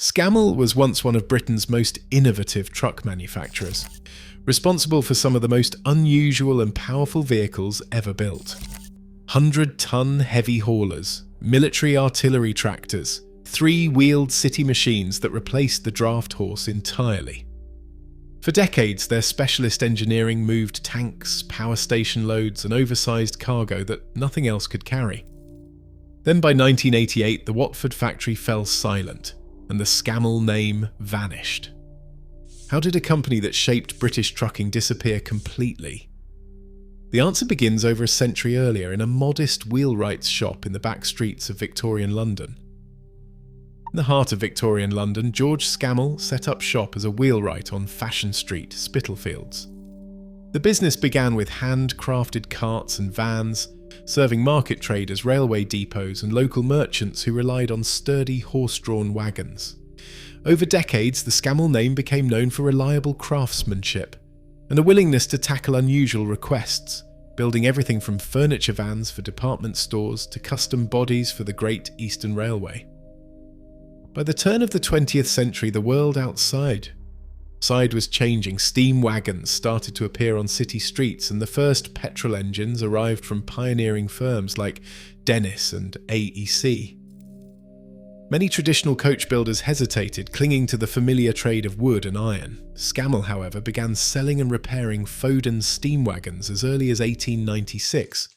Scammell was once one of Britain's most innovative truck manufacturers, responsible for some of the most unusual and powerful vehicles ever built. 100-ton heavy haulers, military artillery tractors, three-wheeled city machines that replaced the draft horse entirely. For decades, their specialist engineering moved tanks, power station loads, and oversized cargo that nothing else could carry. Then by 1988, the Watford factory fell silent, and the Scammell name vanished. How did a company that shaped British trucking disappear completely? The answer begins over a century earlier in a modest wheelwright's shop in the back streets of Victorian London. In the heart of Victorian London, George Scammell set up shop as a wheelwright on Fashion Street, Spitalfields. The business began with hand-crafted carts and vans, serving market traders, railway depots and local merchants who relied on sturdy horse-drawn wagons. Over decades, the Scammell name became known for reliable craftsmanship and a willingness to tackle unusual requests, building everything from furniture vans for department stores to custom bodies for the Great Eastern Railway. By the turn of the 20th century, the world outside was changing. Steam wagons started to appear on city streets, and the first petrol engines arrived from pioneering firms like Dennis and AEC. Many traditional coach builders hesitated, clinging to the familiar trade of wood and iron. Scammell, however, began selling and repairing Foden steam wagons as early as 1896,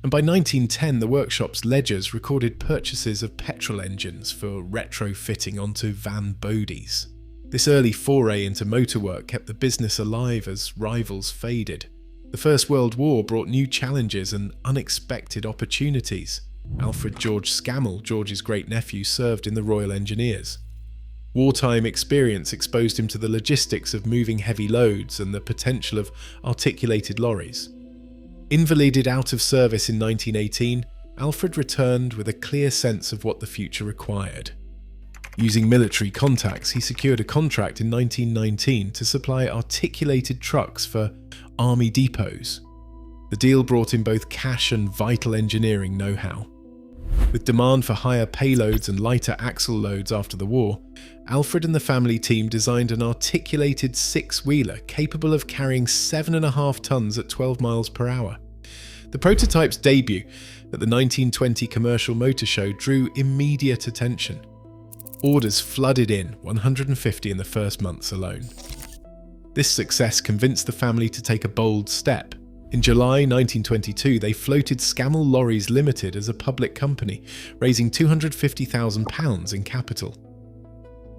and by 1910 the workshop's ledgers recorded purchases of petrol engines for retrofitting onto van bodies. This early foray into motorwork kept the business alive as rivals faded. The First World War brought new challenges and unexpected opportunities. Alfred George Scammell, George's great-nephew, served in the Royal Engineers. Wartime experience exposed him to the logistics of moving heavy loads and the potential of articulated lorries. Invalided out of service in 1918, Alfred returned with a clear sense of what the future required. Using military contacts, he secured a contract in 1919 to supply articulated trucks for army depots. The deal brought in both cash and vital engineering know-how. With demand for higher payloads and lighter axle loads after the war, Alfred and the family team designed an articulated six-wheeler capable of carrying 7.5 tons at 12 miles per hour. The prototype's debut at the 1920 Commercial Motor Show drew immediate attention. Orders flooded in, 150 in the first months alone. This success convinced the family to take a bold step. In July 1922, they floated Scammell Lorries Limited as a public company, raising £250,000 in capital.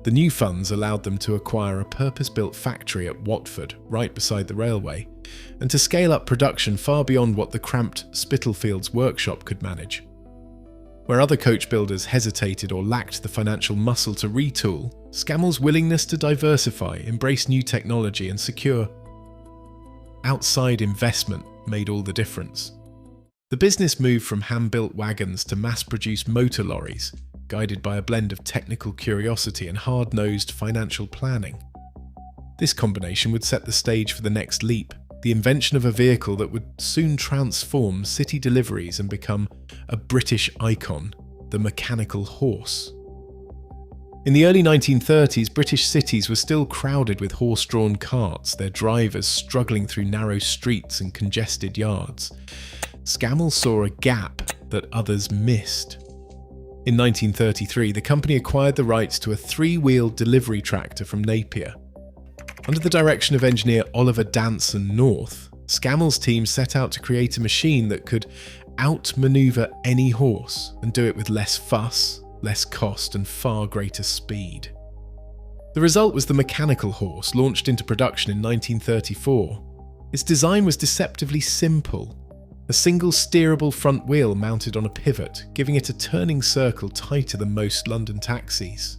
The new funds allowed them to acquire a purpose-built factory at Watford, right beside the railway, and to scale up production far beyond what the cramped Spitalfields workshop could manage. Where other coach builders hesitated or lacked the financial muscle to retool, Scammell's willingness to diversify, embrace new technology and secure outside investment made all the difference. The business moved from hand-built wagons to mass-produced motor lorries, guided by a blend of technical curiosity and hard-nosed financial planning. This combination would set the stage for the next leap, the invention of a vehicle that would soon transform city deliveries and become a British icon, the mechanical horse. In the early 1930s, British cities were still crowded with horse-drawn carts, their drivers struggling through narrow streets and congested yards. Scammell saw a gap that others missed. In 1933, the company acquired the rights to a three-wheeled delivery tractor from Napier. Under the direction of engineer Oliver Danson North, Scammell's team set out to create a machine that could outmaneuver any horse and do it with less fuss, less cost and far greater speed. The result was the mechanical horse, launched into production in 1934. Its design was deceptively simple. A single steerable front wheel mounted on a pivot, giving it a turning circle tighter than most London taxis.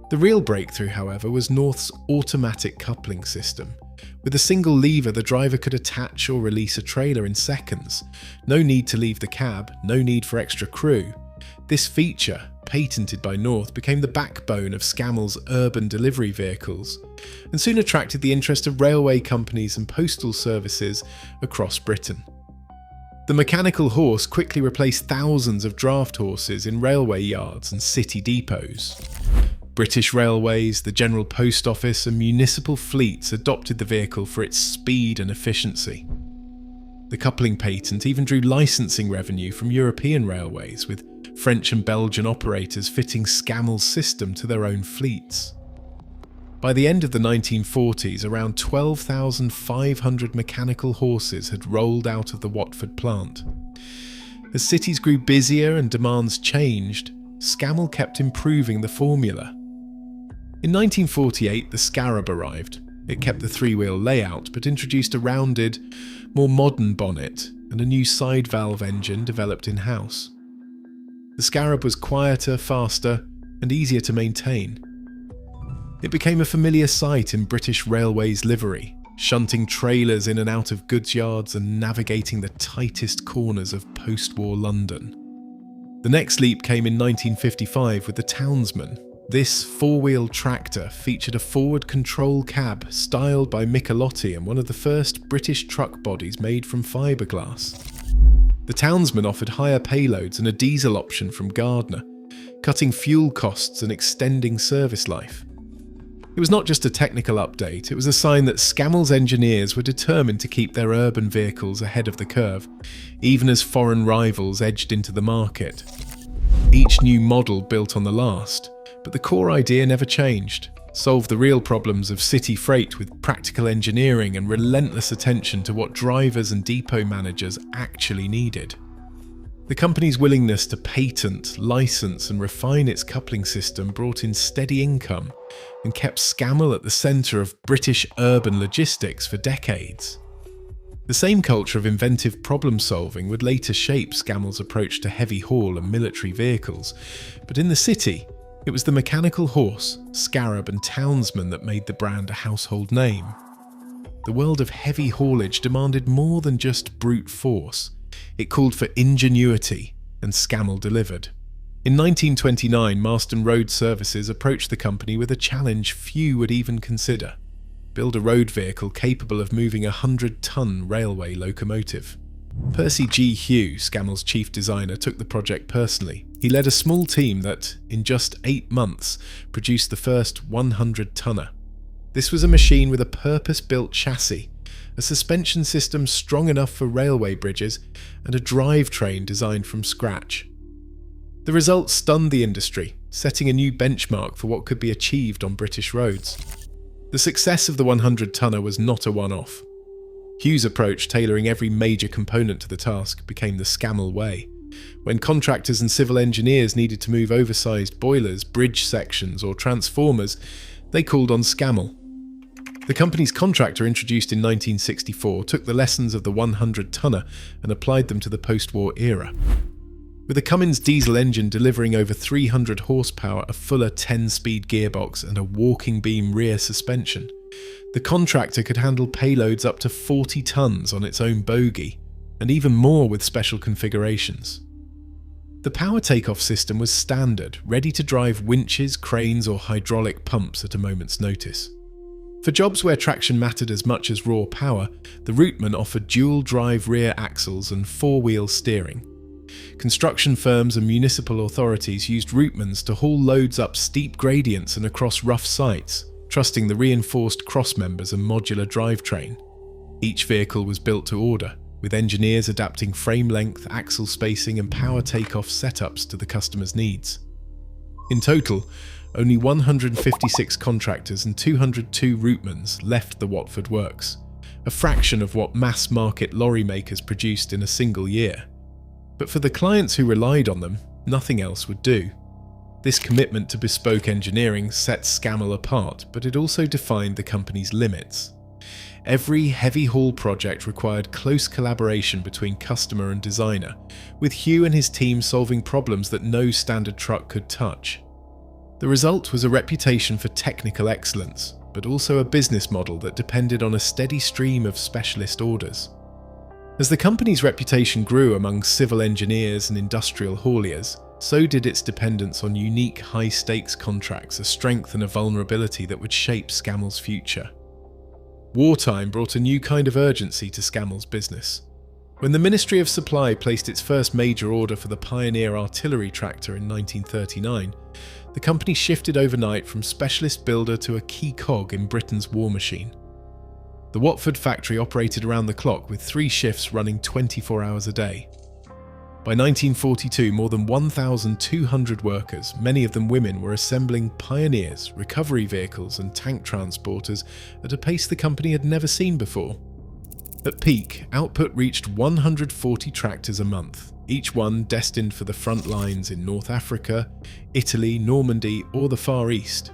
The real breakthrough, however, was North's automatic coupling system. With a single lever, the driver could attach or release a trailer in seconds. No need to leave the cab, no need for extra crew. This feature, patented by North, became the backbone of Scammell's urban delivery vehicles, and soon attracted the interest of railway companies and postal services across Britain. The mechanical horse quickly replaced thousands of draft horses in railway yards and city depots. British Railways, the General Post Office and municipal fleets adopted the vehicle for its speed and efficiency. The coupling patent even drew licensing revenue from European railways, with French and Belgian operators fitting Scammell's system to their own fleets. By the end of the 1940s, around 12,500 mechanical horses had rolled out of the Watford plant. As cities grew busier and demands changed, Scammell kept improving the formula. In 1948, the Scarab arrived. It kept the three-wheel layout, but introduced a rounded, more modern bonnet and a new side valve engine developed in-house. The Scarab was quieter, faster, and easier to maintain. It became a familiar sight in British Railways livery, shunting trailers in and out of goods yards and navigating the tightest corners of post-war London. The next leap came in 1955 with the Townsman. This four-wheel tractor featured a forward control cab styled by Michelotti and one of the first British truck bodies made from fiberglass. The Townsman offered higher payloads and a diesel option from Gardner, cutting fuel costs and extending service life. It was not just a technical update, it was a sign that Scammell's engineers were determined to keep their urban vehicles ahead of the curve, even as foreign rivals edged into the market. Each new model built on the last, but the core idea never changed: solve the real problems of city freight with practical engineering and relentless attention to what drivers and depot managers actually needed. The company's willingness to patent, license and refine its coupling system brought in steady income and kept Scammell at the centre of British urban logistics for decades. The same culture of inventive problem-solving would later shape Scammell's approach to heavy haul and military vehicles, but in the city, it was the mechanical horse, Scarab and Townsman that made the brand a household name. The world of heavy haulage demanded more than just brute force. It called for ingenuity, and Scammell delivered. In 1929, Marston Road Services approached the company with a challenge few would even consider: build a road vehicle capable of moving a 100-ton railway locomotive. Percy G. Hugh, Scammell's chief designer, took the project personally. He led a small team that, in just 8 months, produced the first 100-tonner. This was a machine with a purpose-built chassis, a suspension system strong enough for railway bridges, and a drivetrain designed from scratch. The result stunned the industry, setting a new benchmark for what could be achieved on British roads. The success of the 100-tonner was not a one-off. Hugh's approach, tailoring every major component to the task, became the Scammell way. When contractors and civil engineers needed to move oversized boilers, bridge sections or transformers, they called on Scammell. The company's contractor, introduced in 1964, took the lessons of the 100-tonner and applied them to the post-war era. With a Cummins diesel engine delivering over 300 horsepower, a fuller 10-speed gearbox and a walking beam rear suspension, the contractor could handle payloads up to 40 tons on its own bogie, and even more with special configurations. The power takeoff system was standard, ready to drive winches, cranes or hydraulic pumps at a moment's notice. For jobs where traction mattered as much as raw power, the Routeman offered dual-drive rear axles and four-wheel steering. Construction firms and municipal authorities used Routemans to haul loads up steep gradients and across rough sites, trusting the reinforced crossmembers and modular drivetrain. Each vehicle was built to order, with engineers adapting frame length, axle spacing and power takeoff setups to the customer's needs. In total, only 156 contractors and 202 Routemans left the Watford works, a fraction of what mass-market lorry makers produced in a single year. But for the clients who relied on them, nothing else would do. This commitment to bespoke engineering set Scammell apart, but it also defined the company's limits. Every heavy haul project required close collaboration between customer and designer, with Hugh and his team solving problems that no standard truck could touch. The result was a reputation for technical excellence, but also a business model that depended on a steady stream of specialist orders. As the company's reputation grew among civil engineers and industrial hauliers, so did its dependence on unique high-stakes contracts, a strength and a vulnerability that would shape Scammell's future. Wartime brought a new kind of urgency to Scammell's business. When the Ministry of Supply placed its first major order for the Pioneer artillery tractor in 1939, the company shifted overnight from specialist builder to a key cog in Britain's war machine. The Watford factory operated around the clock with 3 shifts running 24 hours a day. By 1942, more than 1,200 workers, many of them women, were assembling Pioneers, recovery vehicles and tank transporters at a pace the company had never seen before. At peak, output reached 140 tractors a month, each one destined for the front lines in North Africa, Italy, Normandy or the Far East.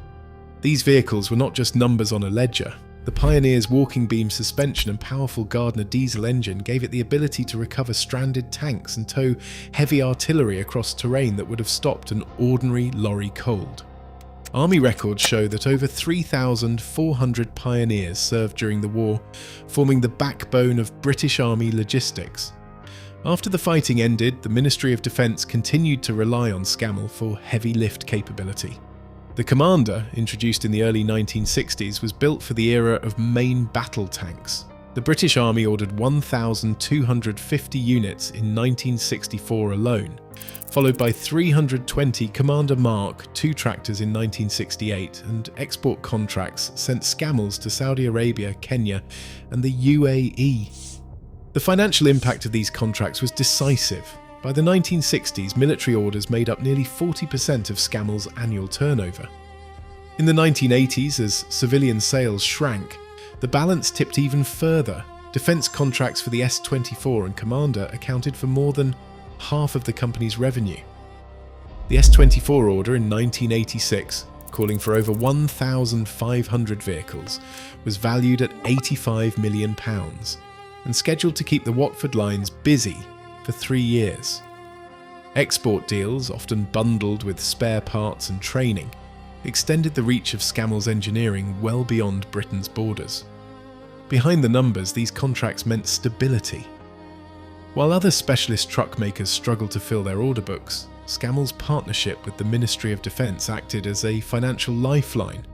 These vehicles were not just numbers on a ledger. The Pioneer's walking beam suspension and powerful Gardner diesel engine gave it the ability to recover stranded tanks and tow heavy artillery across terrain that would have stopped an ordinary lorry cold. Army records show that over 3,400 Pioneers served during the war, forming the backbone of British Army logistics. After the fighting ended, the Ministry of Defence continued to rely on Scammell for heavy lift capability. The Commander, introduced in the early 1960s, was built for the era of main battle tanks. The British Army ordered 1,250 units in 1964 alone, followed by 320 Commander Mark II tractors in 1968, and export contracts sent Scammells to Saudi Arabia, Kenya, and the UAE. The financial impact of these contracts was decisive. By the 1960s, military orders made up nearly 40% of Scammell's annual turnover. In the 1980s, as civilian sales shrank, the balance tipped even further. Defence contracts for the S-24 and Commander accounted for more than half of the company's revenue. The S-24 order in 1986, calling for over 1,500 vehicles, was valued at £85 million and scheduled to keep the Watford lines busy for 3 years. Export deals, often bundled with spare parts and training, extended the reach of Scammell's engineering well beyond Britain's borders. Behind the numbers, these contracts meant stability. While other specialist truck makers struggled to fill their order books, Scammell's partnership with the Ministry of Defence acted as a financial lifeline.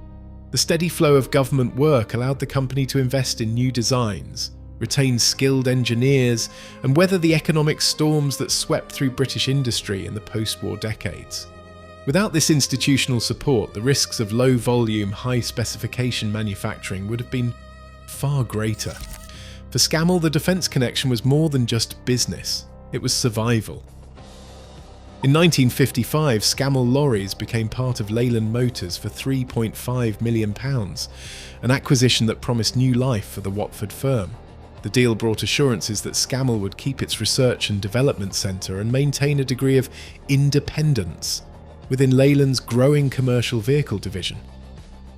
The steady flow of government work allowed the company to invest in new designs, retain skilled engineers, and weather the economic storms that swept through British industry in the post-war decades. Without this institutional support, the risks of low-volume, high-specification manufacturing would have been far greater. For Scammell, the defence connection was more than just business, it was survival. In 1955, Scammell Lorries became part of Leyland Motors for £3.5 million, an acquisition that promised new life for the Watford firm. The deal brought assurances that Scammell would keep its research and development centre and maintain a degree of independence within Leyland's growing commercial vehicle division.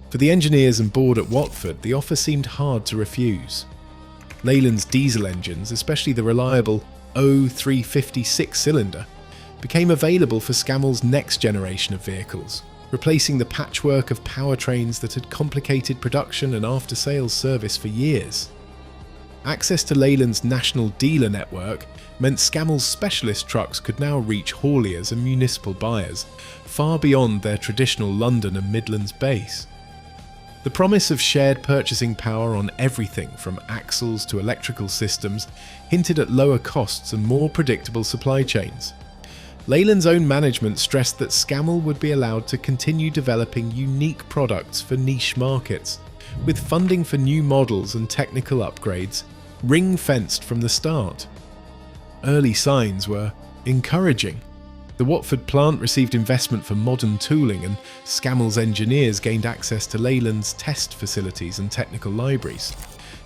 For the engineers and board at Watford, the offer seemed hard to refuse. Leyland's diesel engines, especially the reliable O350 six-cylinder, became available for Scammell's next generation of vehicles, replacing the patchwork of powertrains that had complicated production and after-sales service for years. Access to Leyland's national dealer network meant Scammell's specialist trucks could now reach hauliers and municipal buyers, far beyond their traditional London and Midlands base. The promise of shared purchasing power on everything from axles to electrical systems hinted at lower costs and more predictable supply chains. Leyland's own management stressed that Scammell would be allowed to continue developing unique products for niche markets, with funding for new models and technical upgrades ring-fenced from the start. Early signs were encouraging. The Watford plant received investment for modern tooling, and Scammell's engineers gained access to Leyland's test facilities and technical libraries.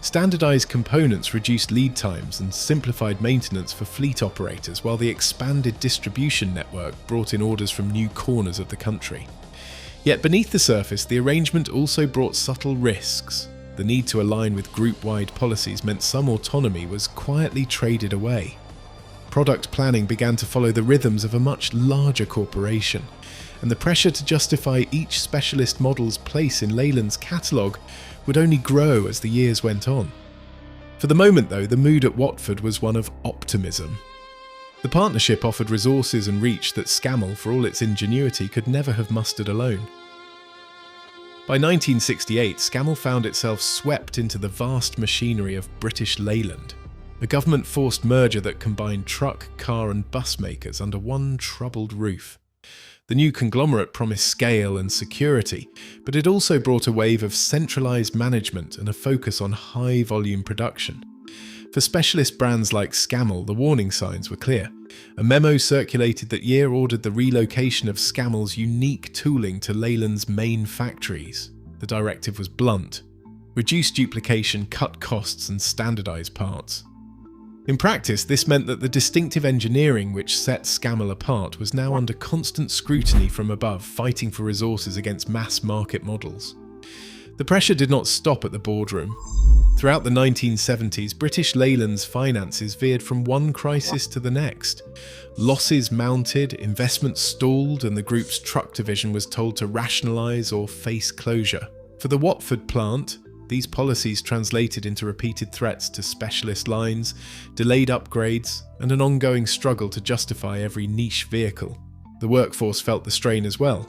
Standardised components reduced lead times and simplified maintenance for fleet operators, while the expanded distribution network brought in orders from new corners of the country. Yet beneath the surface, the arrangement also brought subtle risks. The need to align with group-wide policies meant some autonomy was quietly traded away. Product planning began to follow the rhythms of a much larger corporation, and the pressure to justify each specialist model's place in Leyland's catalogue would only grow as the years went on. For the moment, though, the mood at Watford was one of optimism. The partnership offered resources and reach that Scammell, for all its ingenuity, could never have mustered alone. By 1968, Scammell found itself swept into the vast machinery of British Leyland, a government-forced merger that combined truck, car and bus makers under one troubled roof. The new conglomerate promised scale and security, but it also brought a wave of centralised management and a focus on high-volume production. For specialist brands like Scammell, the warning signs were clear. A memo circulated that year ordered the relocation of Scammell's unique tooling to Leyland's main factories. The directive was blunt: reduce duplication, cut costs and standardise parts. In practice, this meant that the distinctive engineering which set Scammell apart was now under constant scrutiny from above, fighting for resources against mass-market models. The pressure did not stop at the boardroom. Throughout the 1970s, British Leyland's finances veered from one crisis to the next. Losses mounted, investments stalled, and the group's truck division was told to rationalise or face closure. For the Watford plant, these policies translated into repeated threats to specialist lines, delayed upgrades, and an ongoing struggle to justify every niche vehicle. The workforce felt the strain as well.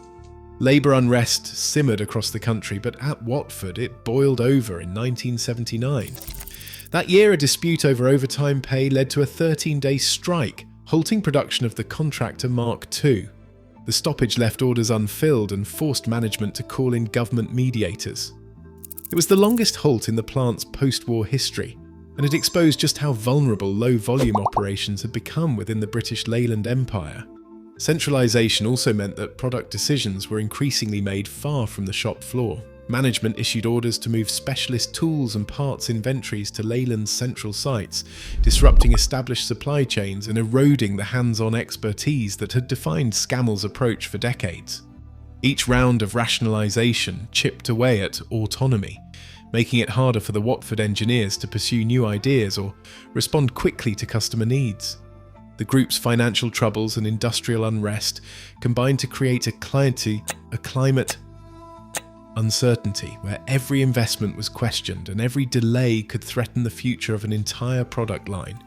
Labour unrest simmered across the country, but at Watford it boiled over in 1979. That year, a dispute over overtime pay led to a 13-day strike, halting production of the contractor Mark II. The stoppage left orders unfilled and forced management to call in government mediators. It was the longest halt in the plant's post-war history, and it exposed just how vulnerable low-volume operations had become within the British Leyland Empire. Centralisation also meant that product decisions were increasingly made far from the shop floor. Management issued orders to move specialist tools and parts inventories to Leyland's central sites, disrupting established supply chains and eroding the hands-on expertise that had defined Scammell's approach for decades. Each round of rationalisation chipped away at autonomy, making it harder for the Watford engineers to pursue new ideas or respond quickly to customer needs. The group's financial troubles and industrial unrest combined to create a climate uncertainty where every investment was questioned and every delay could threaten the future of an entire product line.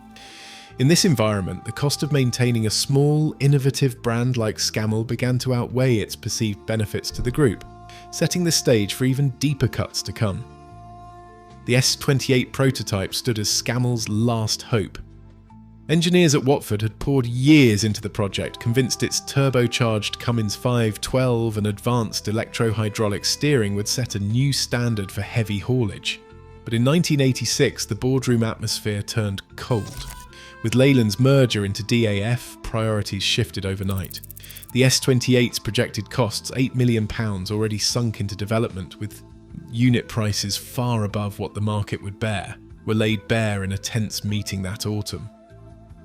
In this environment, the cost of maintaining a small, innovative brand like Scammell began to outweigh its perceived benefits to the group, setting the stage for even deeper cuts to come. The S28 prototype stood as Scammell's last hope. Engineers at Watford had poured years into the project, convinced its turbocharged Cummins 512 and advanced electro-hydraulic steering would set a new standard for heavy haulage. But in 1986, the boardroom atmosphere turned cold. With Leyland's merger into DAF, priorities shifted overnight. The S28's projected costs, £8 million, already sunk into development, with unit prices far above what the market would bear, were laid bare in a tense meeting that autumn.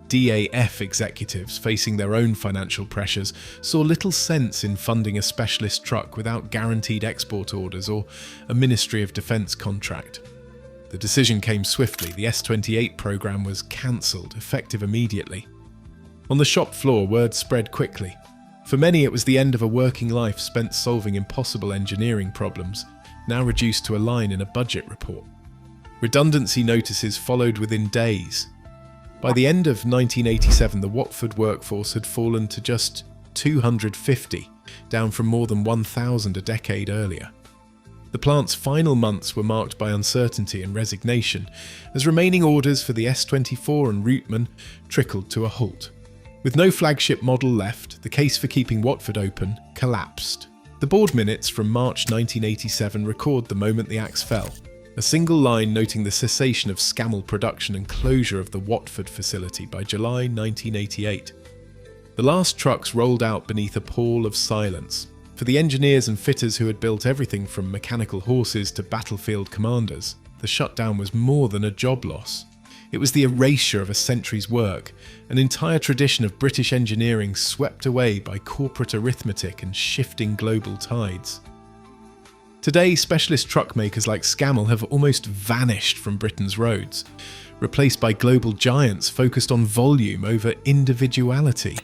DAF executives, facing their own financial pressures, saw little sense in funding a specialist truck without guaranteed export orders or a Ministry of Defence contract. The decision came swiftly. The S28 programme was cancelled, effective immediately. On the shop floor, word spread quickly. For many, it was the end of a working life spent solving impossible engineering problems, now reduced to a line in a budget report. Redundancy notices followed within days. By the end of 1987, the Watford workforce had fallen to just 250, down from more than 1,000 a decade earlier. The plant's final months were marked by uncertainty and resignation, as remaining orders for the S24 and Routeman trickled to a halt. With no flagship model left, the case for keeping Watford open collapsed. The board minutes from March 1987 record the moment the axe fell, a single line noting the cessation of Scammell production and closure of the Watford facility by July 1988. The last trucks rolled out beneath a pall of silence. For the engineers and fitters who had built everything from mechanical horses to battlefield commanders, the shutdown was more than a job loss. It was the erasure of a century's work, an entire tradition of British engineering swept away by corporate arithmetic and shifting global tides. Today, specialist truck makers like Scammell have almost vanished from Britain's roads, replaced by global giants focused on volume over individuality.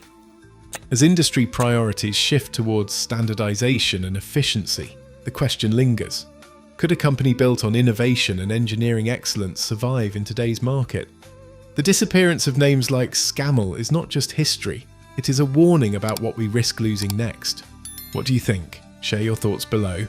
As industry priorities shift towards standardization and efficiency, the question lingers: could a company built on innovation and engineering excellence survive in today's market? The disappearance of names like Scammell is not just history, it is a warning about what we risk losing next. What do you think? Share your thoughts below.